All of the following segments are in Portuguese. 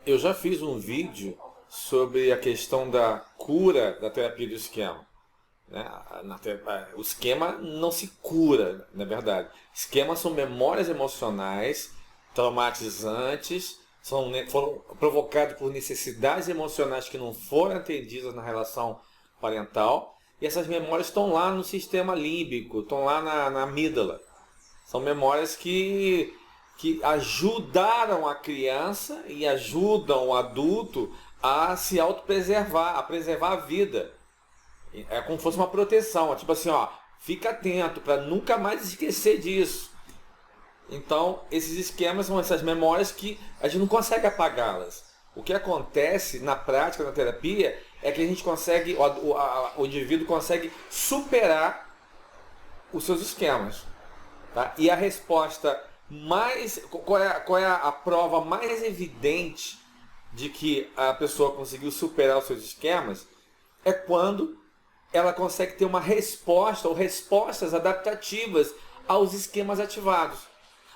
Eu já fiz um vídeo sobre a questão da cura da terapia do esquema. Né? O esquema não se cura, na verdade. Esquemas são memórias emocionais traumatizantes, foram provocados por necessidades emocionais que não foram atendidas na relação parental. E essas memórias estão lá no sistema límbico, estão lá na amígdala. São memórias que ajudaram a criança e ajudam o adulto a se autopreservar, a preservar a vida. É como se fosse uma proteção, tipo assim, ó, fica atento para nunca mais esquecer disso. Então, esses esquemas são essas memórias que a gente não consegue apagá-las. O que acontece na prática, na terapia, é que a gente consegue, o indivíduo consegue superar os seus esquemas. Tá? E a resposta mais. Qual é a prova mais evidente de que a pessoa conseguiu superar os seus esquemas? É quando ela consegue ter uma resposta ou respostas adaptativas aos esquemas ativados.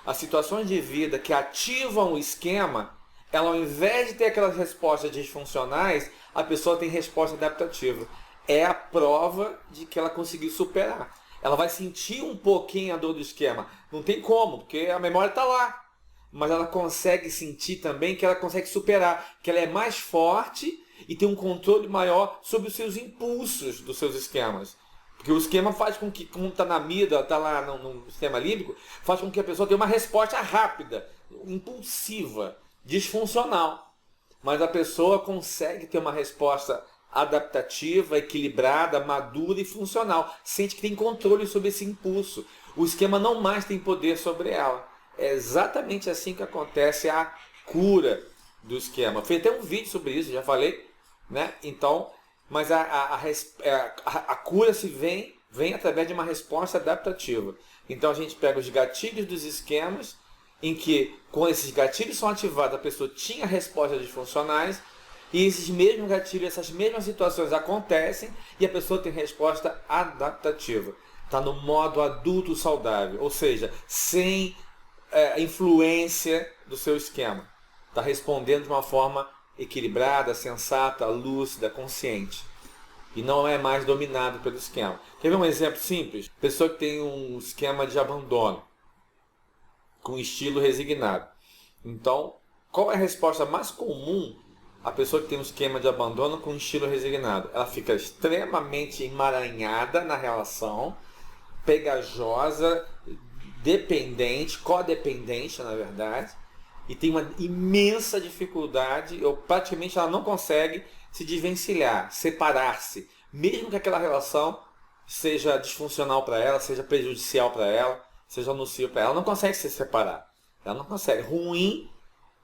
As situações de vida que ativam o esquema, ela, ao invés de ter aquelas respostas disfuncionais, a pessoa tem resposta adaptativa. É a prova de que ela conseguiu superar. Ela vai sentir um pouquinho a dor do esquema. Não tem como, porque a memória está lá. Mas ela consegue sentir também que ela consegue superar, que ela é mais forte e tem um controle maior sobre os seus impulsos dos seus esquemas. Porque o esquema faz com que, como está na amígdala, está lá no sistema límbico, faz com que a pessoa tenha uma resposta rápida, impulsiva, disfuncional. Mas a pessoa consegue ter uma resposta adaptativa, equilibrada, madura e funcional. Sente que tem controle sobre esse impulso. O esquema não mais tem poder sobre ela. É exatamente assim que acontece a cura do esquema. Fiz até um vídeo sobre isso, já falei, né? Então, mas a cura se vem através de uma resposta adaptativa. Então a gente pega os gatilhos dos esquemas, em que, quando esses gatilhos são ativados, a pessoa tinha respostas disfuncionais, e esses mesmos gatilhos, essas mesmas situações acontecem, e a pessoa tem resposta adaptativa. Está no modo adulto saudável, ou seja, sem influência do seu esquema. Está respondendo de uma forma equilibrada, sensata, lúcida, consciente. E não é mais dominado pelo esquema. Quer ver um exemplo simples? Pessoa que tem um esquema de abandono, com estilo resignado. Então, qual é a resposta mais comum a pessoa que tem um esquema de abandono com estilo resignado? Ela fica extremamente emaranhada na relação, pegajosa, dependente, codependente, na verdade, e tem uma imensa dificuldade, ou praticamente ela não consegue se desvencilhar, separar-se, mesmo que aquela relação seja disfuncional para ela, seja prejudicial para ela, seja nocivo para ela, ela não consegue se separar. Ela não consegue. Ruim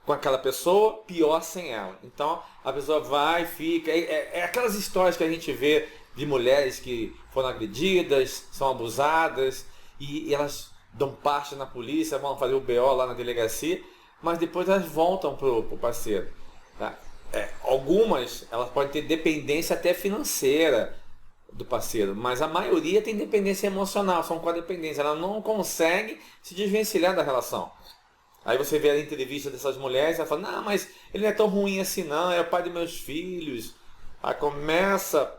com aquela pessoa, pior sem ela. Então a pessoa vai, fica. É aquelas histórias que a gente vê de mulheres que foram agredidas, são abusadas, e elas dão parte na polícia, vão fazer o BO lá na delegacia, mas depois elas voltam pro parceiro. Tá? Algumas elas podem ter dependência até financeira do parceiro, mas a maioria tem dependência emocional, são codependência, ela não consegue se desvencilhar da relação. Aí você vê a entrevista dessas mulheres, ela fala, não, mas ele não é tão ruim assim não, é o pai dos meus filhos. Aí começa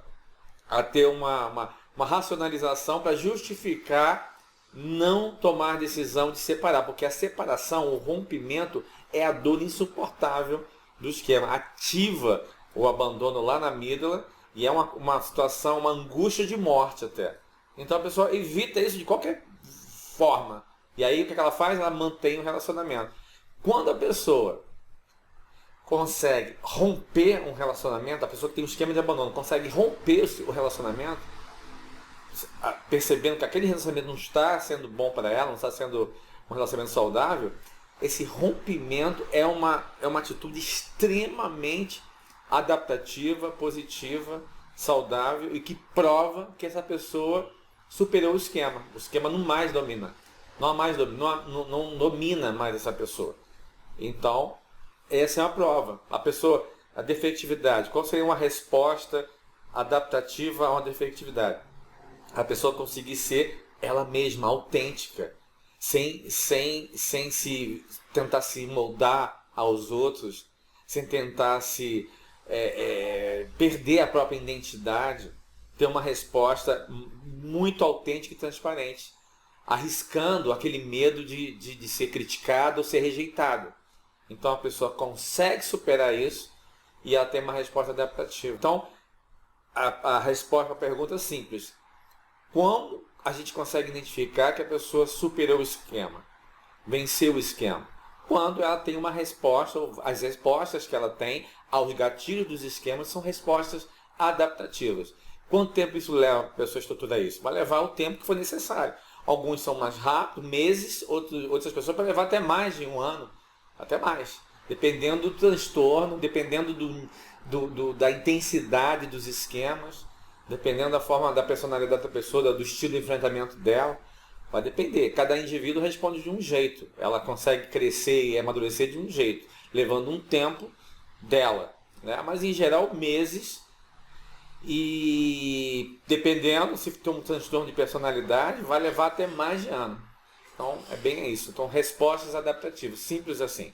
a ter uma racionalização para justificar não tomar decisão de separar, porque a separação, o rompimento, é a dor insuportável do esquema, ativa o abandono lá na amígdala, e é uma situação, uma angústia de morte até. Então a pessoa evita isso de qualquer forma. E aí o que ela faz? Ela mantém o relacionamento. Quando a pessoa consegue romper um relacionamento, a pessoa que tem um esquema de abandono consegue romper o relacionamento, percebendo que aquele relacionamento não está sendo bom para ela, não está sendo um relacionamento saudável, esse rompimento é uma atitude extremamente adaptativa, positiva, saudável e que prova que essa pessoa superou o esquema. O esquema não mais domina. Não domina mais essa pessoa. Então, essa é uma prova. A defectividade. Qual seria uma resposta adaptativa a uma defectividade? A pessoa conseguir ser ela mesma, autêntica, sem se tentar se moldar aos outros, sem tentar se perder a própria identidade, ter uma resposta muito autêntica e transparente, arriscando aquele medo de ser criticado ou ser rejeitado. Então a pessoa consegue superar isso e ela tem uma resposta adaptativa. Então a resposta à pergunta é simples. Quando a gente consegue identificar que a pessoa superou o esquema, venceu o esquema? Quando ela tem uma resposta, as respostas que ela tem aos gatilhos dos esquemas são respostas adaptativas. Quanto tempo isso leva para a pessoa estruturar isso? Vai levar o tempo que for necessário. Alguns são mais rápidos, meses, outras pessoas podem levar até mais de um ano, até mais. Dependendo do transtorno, dependendo da intensidade dos esquemas, dependendo da forma, da personalidade da pessoa, do estilo de enfrentamento dela. Vai depender. Cada indivíduo responde de um jeito. Ela consegue crescer e amadurecer de um jeito, levando um tempo dela, né? Mas em geral meses, e dependendo se tem um transtorno de personalidade, vai levar até mais de ano. Então é bem isso. Então respostas adaptativas, simples assim.